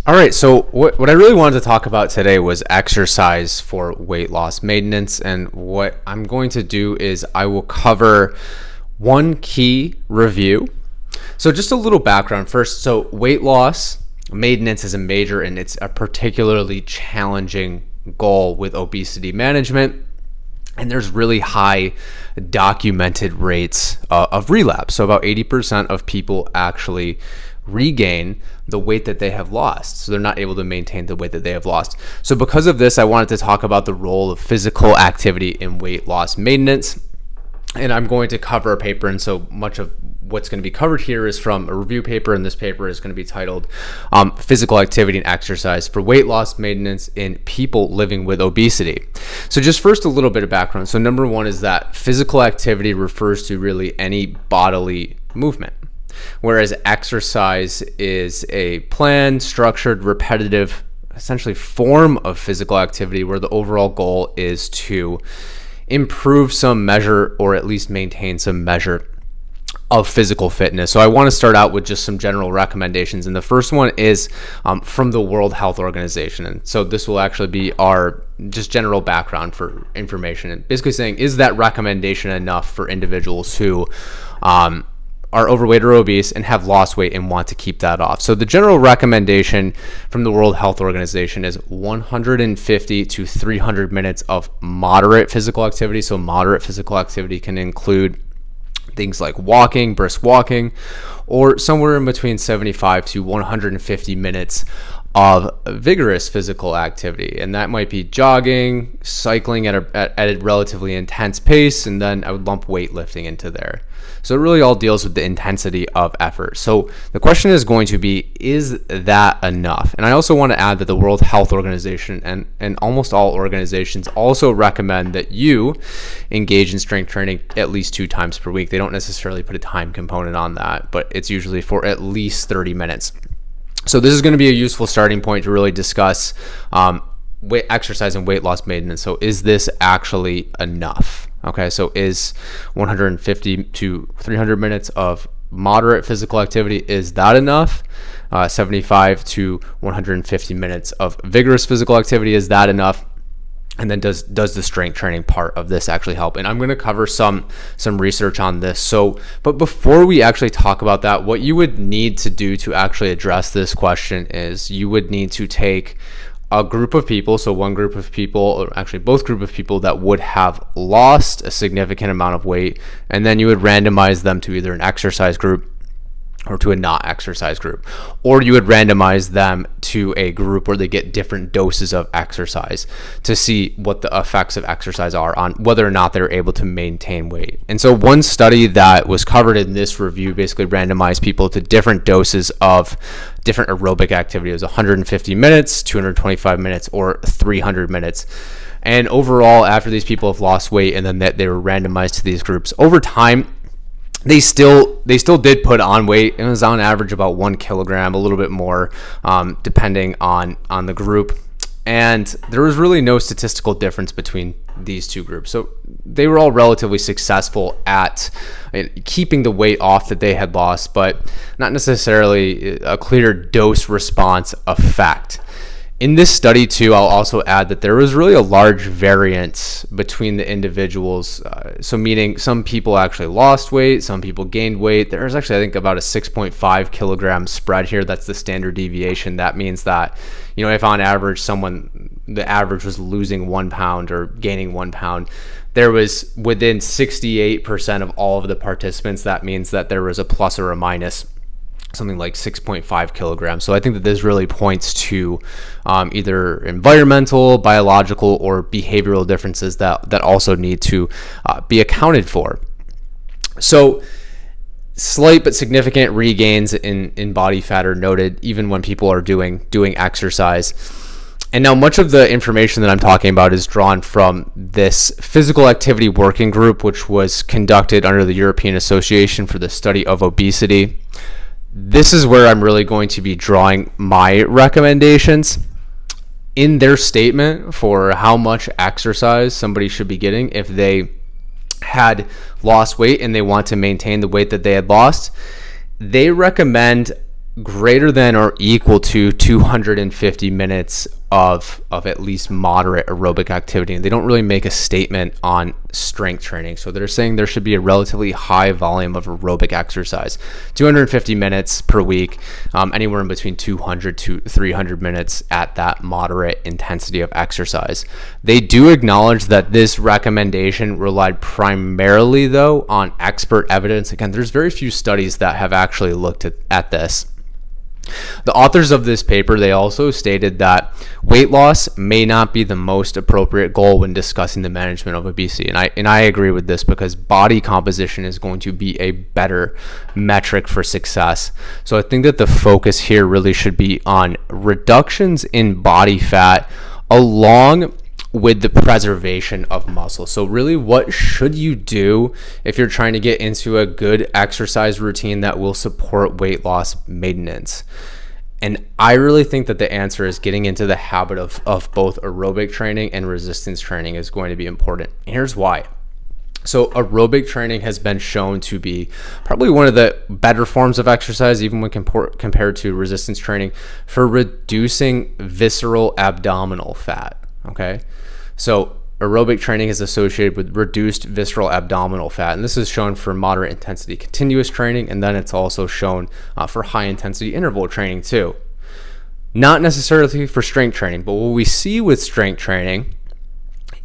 All right, so what I really wanted to talk about today was exercise for weight loss maintenance. And what I'm going to do is I will cover one key review. So just a little background first. So weight loss maintenance is a major and it's a particularly challenging goal with obesity management. And there's really high documented rates of relapse. So about 80% of people actually regain the weight that they have lost. So they're not able to maintain the weight that they have lost. So because of this, I wanted to talk about the role of physical activity in weight loss maintenance. And I'm going to cover a paper, and so much of what's going to be covered here is from a review paper, and this paper is going to be titled Physical Activity and Exercise for Weight Loss Maintenance in People Living with Obesity. So just first a little bit of background. So number one is that physical activity refers to really any bodily movement, whereas exercise is a planned, structured, repetitive, essentially form of physical activity where the overall goal is to improve some measure or at least maintain some measure of physical fitness. So I want to start out with just some general recommendations. And the first one is from the World Health Organization. And so this will actually be our just general background for information and basically saying, is that recommendation enough for individuals who are overweight or obese and have lost weight and want to keep that off? So the general recommendation from the World Health Organization is 150 to 300 minutes of moderate physical activity. So moderate physical activity can include things like walking, brisk walking, or somewhere in between 75 to 150 minutes of vigorous physical activity. And that might be jogging, cycling at a relatively intense pace, and then I would lump weightlifting into there. So it really all deals with the intensity of effort. So the question is going to be, is that enough? And I also want to add that the World Health Organization and almost all organizations also recommend that you engage in strength training at least 2 times per week. They don't necessarily put a time component on that, but it's usually for at least 30 minutes. So this is going to be a useful starting point to really discuss exercise and weight loss maintenance. So is this actually enough? Okay, so is 150 to 300 minutes of moderate physical activity, is that enough? 75 to 150 minutes of vigorous physical activity, is that enough? And then does the strength training part of this actually help? And I'm going to cover some research on this. So, but before we actually talk about that, what you would need to do to actually address this question is you would need to take a group of people, so one group of people, or actually both group of people that would have lost a significant amount of weight, and then you would randomize them to either an exercise group or to a not exercise group, or you would randomize them to a group where they get different doses of exercise to see what the effects of exercise are on whether or not they're able to maintain weight. And so one study that was covered in this review basically randomized people to different doses of different aerobic activity. It was 150 minutes, 225 minutes, or 300 minutes. And overall, after these people have lost weight and then they were randomized to these groups, over time, they still did put on weight. It was on average about 1 kilogram, a little bit more, depending on the group. And there was really no statistical difference between these two groups. So they were all relatively successful at keeping the weight off that they had lost, but not necessarily a clear dose response effect. In this study too, I'll also add that there was really a large variance between the individuals. So meaning some people actually lost weight, some people gained weight. There's actually, I think, about a 6.5 kilogram spread here. That's the standard deviation. That means that, if on average the average was losing 1 pound or gaining 1 pound, there was within 68% of all of the participants. That means that there was a plus or a minus something like 6.5 kilograms. So I think that this really points to either environmental, biological, or behavioral differences that also need to be accounted for. So slight but significant regains in body fat are noted even when people are doing exercise. And now much of the information that I'm talking about is drawn from this physical activity working group, which was conducted under the European Association for the Study of Obesity. This is where I'm really going to be drawing my recommendations. In their statement for how much exercise somebody should be getting if they had lost weight and they want to maintain the weight that they had lost, they recommend greater than or equal to 250 minutes of at least moderate aerobic activity. And they don't really make a statement on strength training. So they're saying there should be a relatively high volume of aerobic exercise, 250 minutes per week, anywhere in between 200 to 300 minutes at that moderate intensity of exercise. They do acknowledge that this recommendation relied primarily, though, on expert evidence. Again, there's very few studies that have actually looked at this. The authors of this paper, they also stated that weight loss may not be the most appropriate goal when discussing the management of obesity. And I agree with this, because body composition is going to be a better metric for success. So I think that the focus here really should be on reductions in body fat along with the preservation of muscle. So really, what should you do if you're trying to get into a good exercise routine that will support weight loss maintenance? And I really think that the answer is getting into the habit of both aerobic training and resistance training is going to be important. And here's why. So aerobic training has been shown to be probably one of the better forms of exercise, even when compared to resistance training, for reducing visceral abdominal fat. Okay, so aerobic training is associated with reduced visceral abdominal fat, and this is shown for moderate intensity continuous training, and then it's also shown for high intensity interval training too. Not necessarily for strength training, but what we see with strength training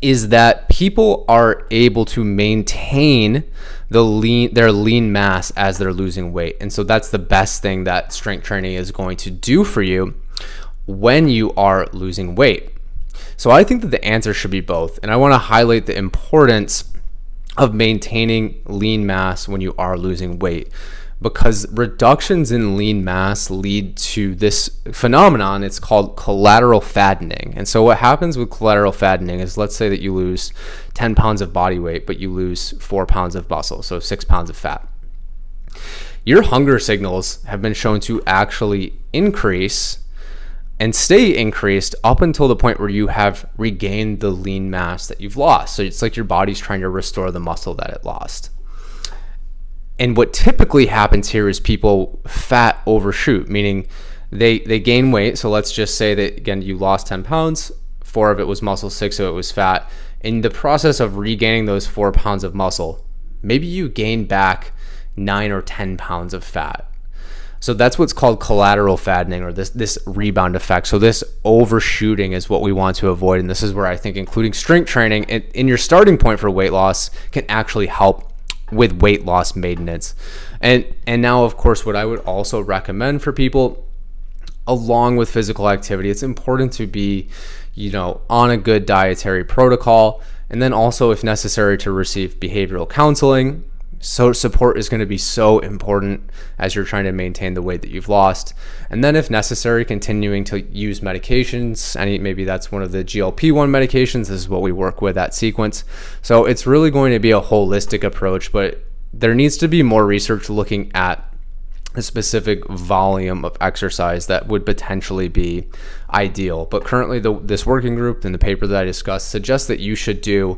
is that people are able to maintain their lean mass as they're losing weight, and so that's the best thing that strength training is going to do for you when you are losing weight. So I think that the answer should be both. And I want to highlight the importance of maintaining lean mass when you are losing weight, because reductions in lean mass lead to this phenomenon. It's called collateral fattening. And so what happens with collateral fattening is, let's say that you lose 10 pounds of body weight, but you lose 4 pounds of muscle, so 6 pounds of fat. Your hunger signals have been shown to actually increase and stay increased up until the point where you have regained the lean mass that you've lost. So it's like your body's trying to restore the muscle that it lost. And what typically happens here is people fat overshoot, meaning they gain weight. So let's just say that, again, you lost 10 pounds, 4 of it was muscle, 6 of it was fat. In the process of regaining those 4 pounds of muscle, maybe you gain back 9 or 10 pounds of fat. So that's what's called collateral fattening, or this rebound effect. So this overshooting is what we want to avoid. And this is where I think including strength training in your starting point for weight loss can actually help with weight loss maintenance. And now, of course, what I would also recommend for people, along with physical activity, it's important to be, on a good dietary protocol, and then also, if necessary, to receive behavioral counseling. So support is going to be so important as you're trying to maintain the weight that you've lost. And then, if necessary, continuing to use medications. Maybe that's one of the GLP-1 medications. This is what we work with at Sequence. So it's really going to be a holistic approach, but there needs to be more research looking at a specific volume of exercise that would potentially be ideal. But currently, this working group and the paper that I discussed suggests that you should do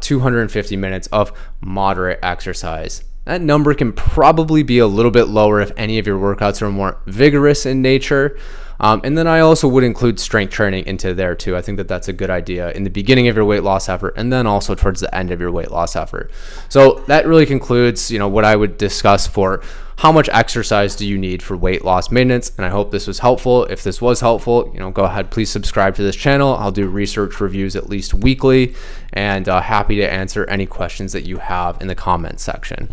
250 minutes of moderate exercise. That number can probably be a little bit lower if any of your workouts are more vigorous in nature. And then I also would include strength training into there too. I think that that's a good idea in the beginning of your weight loss effort, and then also towards the end of your weight loss effort. So that really concludes, what I would discuss for how much exercise do you need for weight loss maintenance. And I hope this was helpful. If this was helpful, go ahead, please subscribe to this channel. I'll do research reviews at least weekly, and happy to answer any questions that you have in the comments section.